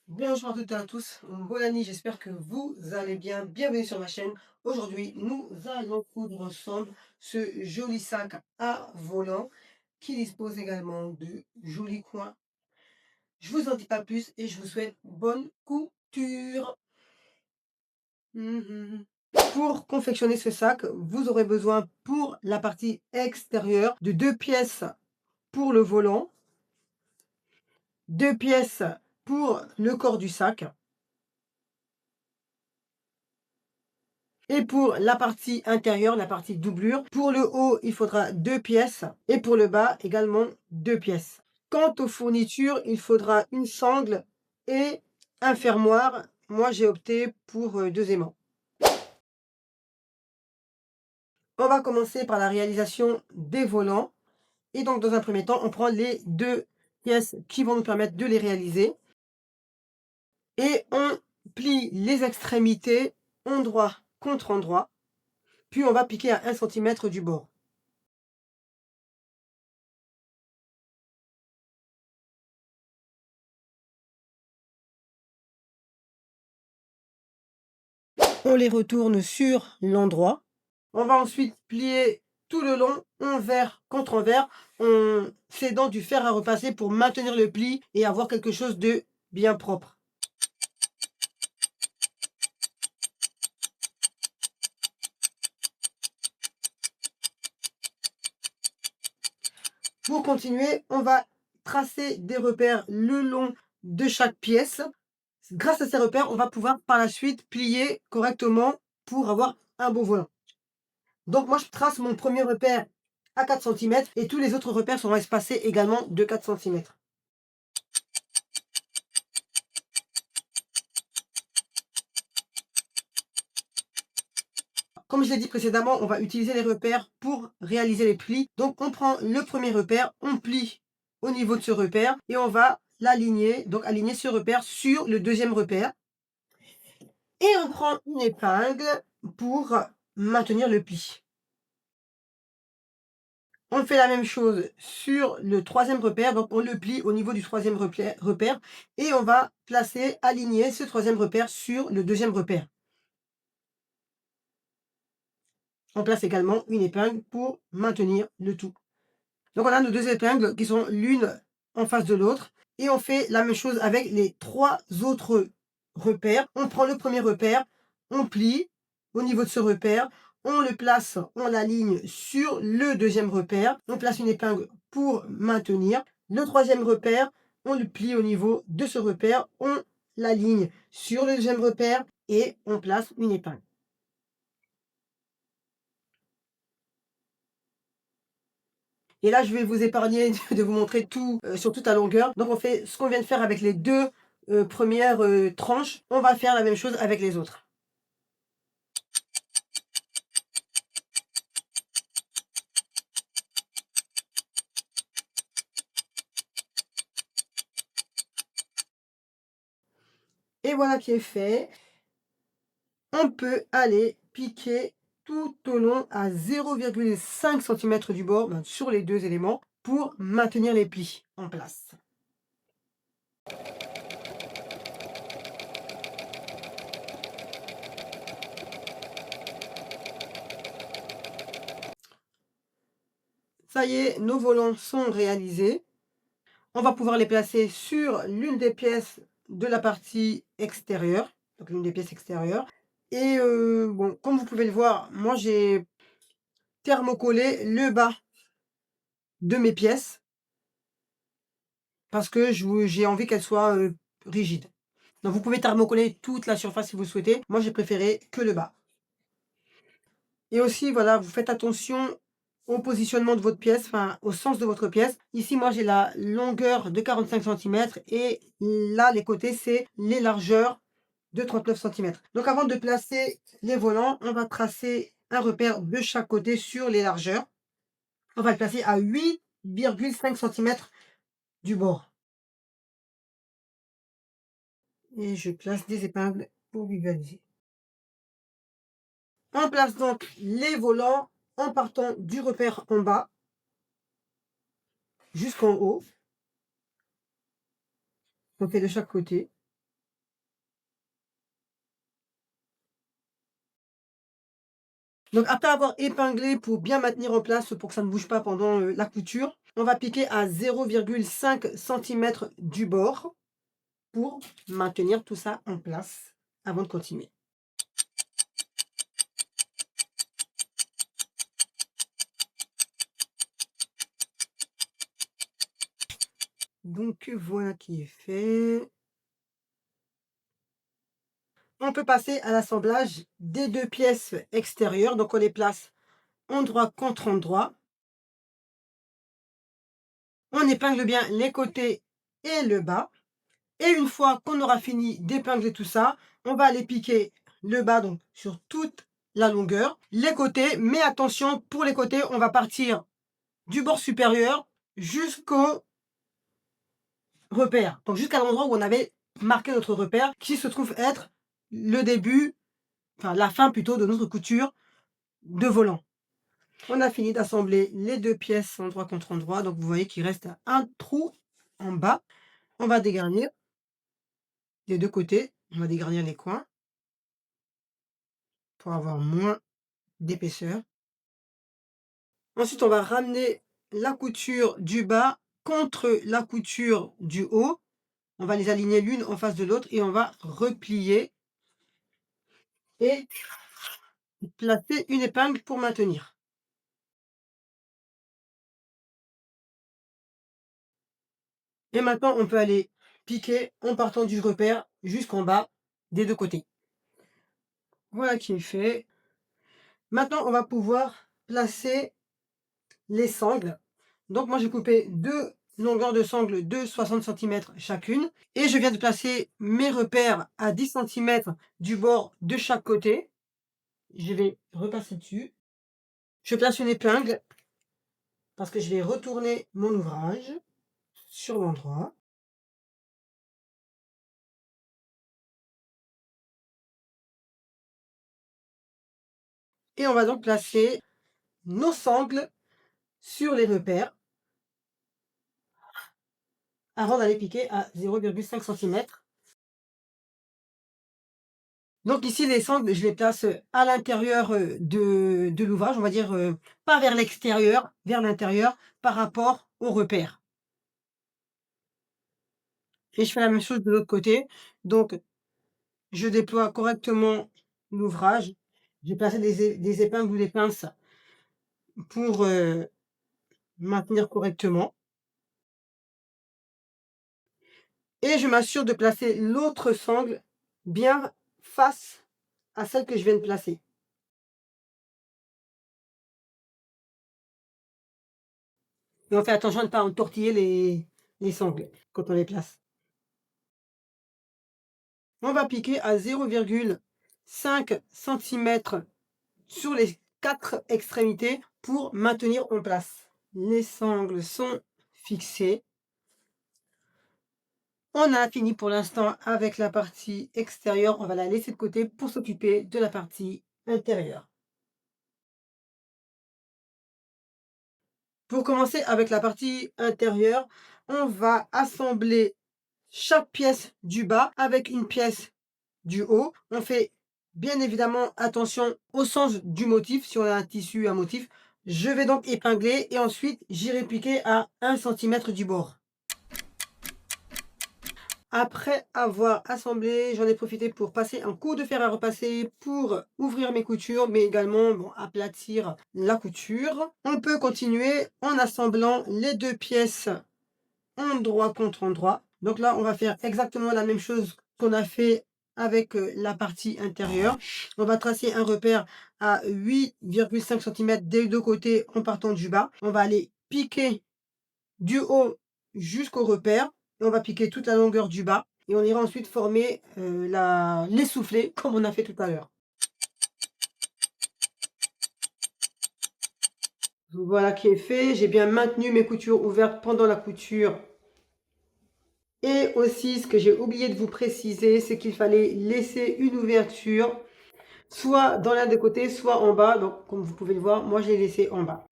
Bonjour à toutes et à tous, Bolani, j'espère que vous allez bien. Bienvenue sur ma chaîne. Aujourd'hui, nous allons coudre ensemble ce joli sac à volant qui dispose également de jolis coins. Je vous en dis pas plus et je vous souhaite bonne couture. Mhm. Pour confectionner ce sac, vous aurez besoin pour la partie extérieure de 2 pièces pour le volant, 2 pièces pour le corps du sac. Et pour la partie intérieure, la partie doublure, pour le haut, il faudra 2 pièces et pour le bas, également 2 pièces. Quant aux fournitures, il faudra une sangle et un fermoir. Moi, j'ai opté pour 2 aimants. On va commencer par la réalisation des volants. Et donc, dans un premier temps, on prend les 2 pièces qui vont nous permettre de les réaliser. Et on plie les extrémités endroit contre endroit. Puis, on va piquer à 1 cm du bord. On les retourne sur l'endroit. On va ensuite plier tout le long, envers contre envers, en s'aidant du fer à repasser pour maintenir le pli et avoir quelque chose de bien propre. Pour continuer, on va tracer des repères le long de chaque pièce. Grâce à ces repères, on va pouvoir par la suite plier correctement pour avoir un beau volant. Donc moi, je trace mon premier repère à 4 cm et tous les autres repères seront espacés également de 4 cm. Comme je l'ai dit précédemment, on va utiliser les repères pour réaliser les plis. Donc on prend le premier repère, on plie au niveau de ce repère et on va l'aligner, donc aligner ce repère sur le deuxième repère. Et on prend une épingle pour maintenir le pli. On fait la même chose sur le troisième repère, donc on le plie au niveau du troisième repère et on va placer, aligner ce troisième repère sur le deuxième repère. On place également une épingle pour maintenir le tout. Donc on a nos 2 épingles qui sont l'une en face de l'autre. Et on fait la même chose avec les 3 autres repères. On prend le premier repère, on plie au niveau de ce repère, on le place, on l'aligne sur le deuxième repère. On place une épingle pour maintenir. Le troisième repère, on le plie au niveau de ce repère, on l'aligne sur le deuxième repère et on place une épingle. Et là, je vais vous épargner de vous montrer tout sur toute la longueur. Donc, on fait ce qu'on vient de faire avec les 2 premières tranches. On va faire la même chose avec les autres. Et voilà qui est fait. On peut aller piquer tout au long à 0,5 cm du bord, sur les 2 éléments, pour maintenir les plis en place. Ça y est, nos volants sont réalisés. On va pouvoir les placer sur l'une des pièces de la partie extérieure, donc l'une des pièces extérieures. Et bon, comme vous pouvez le voir, moi j'ai thermocollé le bas de mes pièces parce que j'ai envie qu'elles soient rigides. Donc vous pouvez thermocoller toute la surface si vous le souhaitez. Moi j'ai préféré que le bas. Et aussi, voilà, vous faites attention au positionnement de votre pièce, enfin au sens de votre pièce. Ici, moi j'ai la longueur de 45 cm et là, les côtés, c'est les largeurs de 39 cm. Donc avant de placer les volants, on va tracer un repère de chaque côté sur les largeurs. On va le placer à 8,5 cm du bord. Et je place des épingles pour visualiser. On place donc les volants en partant du repère en bas jusqu'en haut. On fait de chaque côté. Donc après avoir épinglé pour bien maintenir en place, pour que ça ne bouge pas pendant, la couture, on va piquer à 0,5 centimètres du bord pour maintenir tout ça en place avant de continuer. Donc voilà qui est fait. On peut passer à l'assemblage des 2 pièces extérieures, donc on les place endroit contre endroit. On épingle bien les côtés et le bas. Et une fois qu'on aura fini d'épingler tout ça, on va aller piquer le bas donc sur toute la longueur, les côtés, mais attention pour les côtés, on va partir du bord supérieur jusqu'au repère, donc jusqu'à l'endroit où on avait marqué notre repère, qui se trouve être le début, enfin la fin plutôt de notre couture de volant. On a fini d'assembler les 2 pièces endroit contre endroit, donc vous voyez qu'il reste un trou en bas. On va dégarnir les 2 côtés, on va dégarnir les coins pour avoir moins d'épaisseur. Ensuite, on va ramener la couture du bas contre la couture du haut. On va les aligner l'une en face de l'autre et on va replier et placer une épingle pour maintenir. Et maintenant, on peut aller piquer en partant du repère jusqu'en bas des 2 côtés. Voilà qui est fait. Maintenant, on va pouvoir placer les sangles. Donc moi, j'ai coupé 2 longueurs de sangles de 60 centimètres chacune et je viens de placer mes repères à 10 centimètres du bord de chaque côté. Je vais repasser dessus. Je place une épingle parce que je vais retourner mon ouvrage sur l'endroit. Et on va donc placer nos sangles sur les repères avant d'aller piquer à 0,5 centimètres. Donc ici, les sangles, je les place à l'intérieur de l'ouvrage, on va dire pas vers l'extérieur, vers l'intérieur par rapport au repère. Et je fais la même chose de l'autre côté. Donc, je déploie correctement l'ouvrage. J'ai placé des épingles ou des pinces pour maintenir correctement. Et je m'assure de placer l'autre sangle bien face à celle que je viens de placer. Et on fait attention de ne pas entortiller les sangles quand on les place. On va piquer à 0,5 centimètres sur les 4 extrémités pour maintenir en place. Les sangles sont fixées. On a fini pour l'instant avec la partie extérieure. On va la laisser de côté pour s'occuper de la partie intérieure. Pour commencer avec la partie intérieure, on va assembler chaque pièce du bas avec une pièce du haut. On fait bien évidemment attention au sens du motif, si on a un tissu, un motif. Je vais donc épingler et ensuite j'irai piquer à 1 centimètre du bord. Après avoir assemblé, j'en ai profité pour passer un coup de fer à repasser pour ouvrir mes coutures, mais également bon, aplatir la couture. On peut continuer en assemblant les 2 pièces endroit contre endroit. Donc là, on va faire exactement la même chose qu'on a fait avec la partie intérieure. On va tracer un repère à 8,5 centimètres des 2 côtés en partant du bas. On va aller piquer du haut jusqu'au repère et on va piquer toute la longueur du bas et on ira ensuite former les soufflets comme on a fait tout à l'heure. Voilà qui est fait. J'ai bien maintenu mes coutures ouvertes pendant la couture. Et aussi, ce que j'ai oublié de vous préciser, c'est qu'il fallait laisser une ouverture, soit dans l'un des côtés, soit en bas. Donc, comme vous pouvez le voir, moi, je l'ai laissé en bas.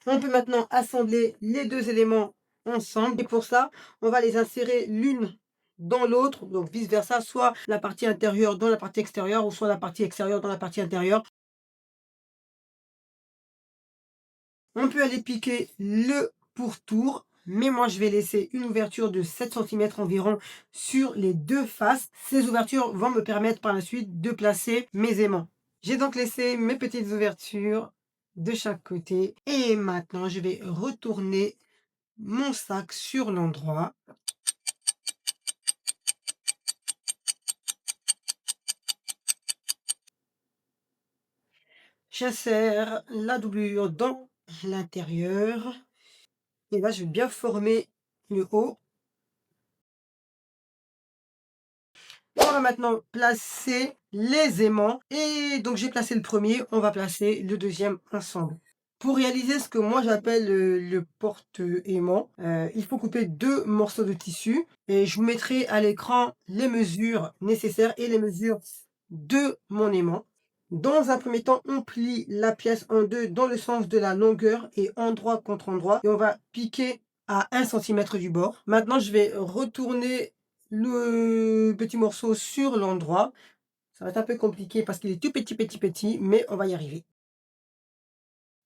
On peut maintenant assembler les 2 éléments ensemble. Et pour ça, on va les insérer l'une dans l'autre, donc vice versa, soit la partie intérieure dans la partie extérieure ou soit la partie extérieure dans la partie intérieure. On peut aller piquer le pourtour, mais moi je vais laisser une ouverture de 7 centimètres environ sur les deux faces. Ces ouvertures vont me permettre par la suite de placer mes aimants. J'ai donc laissé mes petites ouvertures de chaque côté et maintenant je vais retourner mon sac sur l'endroit. J'insère la doublure dans l'intérieur et là je vais bien former le haut. On va maintenant placer les aimants et donc j'ai placé le premier, on va placer le deuxième ensemble. Pour réaliser ce que moi j'appelle le porte-aimant, il faut couper 2 morceaux de tissu et je vous mettrai à l'écran les mesures nécessaires et les mesures de mon aimant. Dans un premier temps, on plie la pièce en deux dans le sens de la longueur et endroit contre endroit et on va piquer à 1 centimètre du bord. Maintenant, je vais retourner le petit morceau sur l'endroit. Ça va être un peu compliqué parce qu'il est tout petit, mais on va y arriver.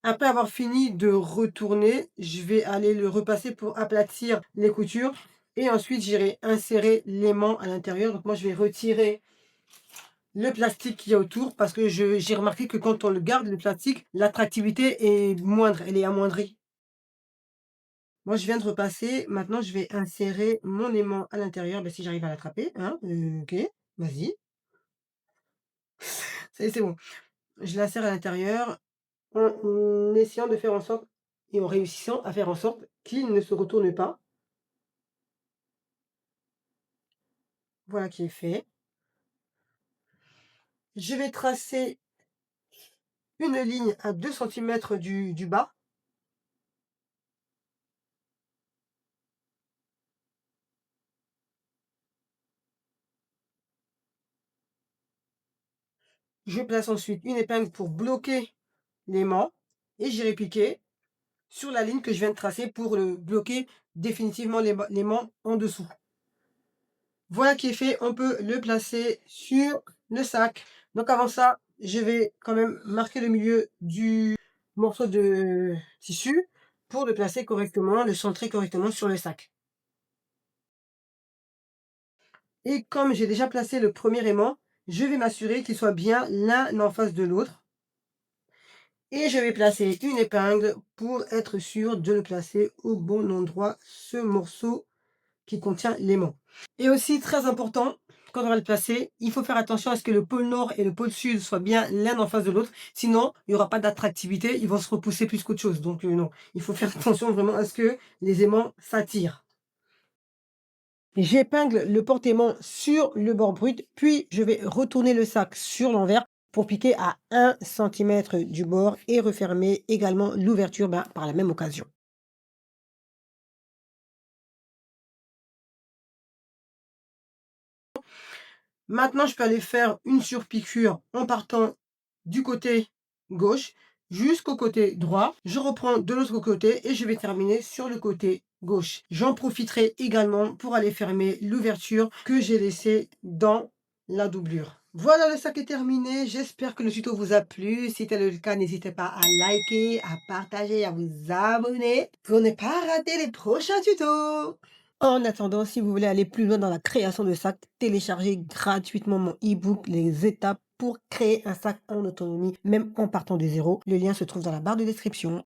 Après avoir fini de retourner, je vais aller le repasser pour aplatir les coutures et ensuite j'irai insérer l'aimant à l'intérieur. Donc moi je vais retirer le plastique qu'il y a autour parce que j'ai remarqué que quand on le garde, le plastique, l'attractivité est moindre, elle est amoindrie. Moi je viens de repasser, maintenant je vais insérer mon aimant à l'intérieur, ben, si j'arrive à l'attraper, hein, ok, vas-y, ça y est, c'est bon. Je l'insère à l'intérieur en essayant de faire en sorte et en réussissant à faire en sorte qu'il ne se retourne pas. Voilà qui est fait. Je vais tracer une ligne à 2 centimètres du bas. Je place ensuite une épingle pour bloquer l'aimant et j'irai piquer sur la ligne que je viens de tracer pour le bloquer définitivement l'aimant en dessous. Voilà qui est fait, on peut le placer sur le sac. Donc avant ça, je vais quand même marquer le milieu du morceau de tissu pour le placer correctement, le centrer correctement sur le sac. Et comme j'ai déjà placé le premier aimant, je vais m'assurer qu'ils soient bien l'un en face de l'autre. Et je vais placer une épingle pour être sûr de le placer au bon endroit, ce morceau qui contient l'aimant. Et aussi très important, quand on va le placer, il faut faire attention à ce que le pôle nord et le pôle sud soient bien l'un en face de l'autre. Sinon, il n'y aura pas d'attractivité, ils vont se repousser plus qu'autre chose. Donc non, il faut faire attention vraiment à ce que les aimants s'attirent. J'épingle le porte-aimant sur le bord brut, puis je vais retourner le sac sur l'envers pour piquer à 1 centimètre du bord et refermer également l'ouverture par la même occasion. Maintenant, je peux aller faire une surpiqûre en partant du côté gauche jusqu'au côté droit. Je reprends de l'autre côté et je vais terminer sur le côté gauche. J'en profiterai également pour aller fermer l'ouverture que j'ai laissée dans la doublure. Voilà, le sac est terminé. J'espère que le tuto vous a plu. Si tel est le cas, n'hésitez pas à liker, à partager, à vous abonner pour ne pas rater les prochains tutos. En attendant, si vous voulez aller plus loin dans la création de sacs, téléchargez gratuitement mon e-book Les étapes pour créer un sac en autonomie, même en partant de zéro. Le lien se trouve dans la barre de description.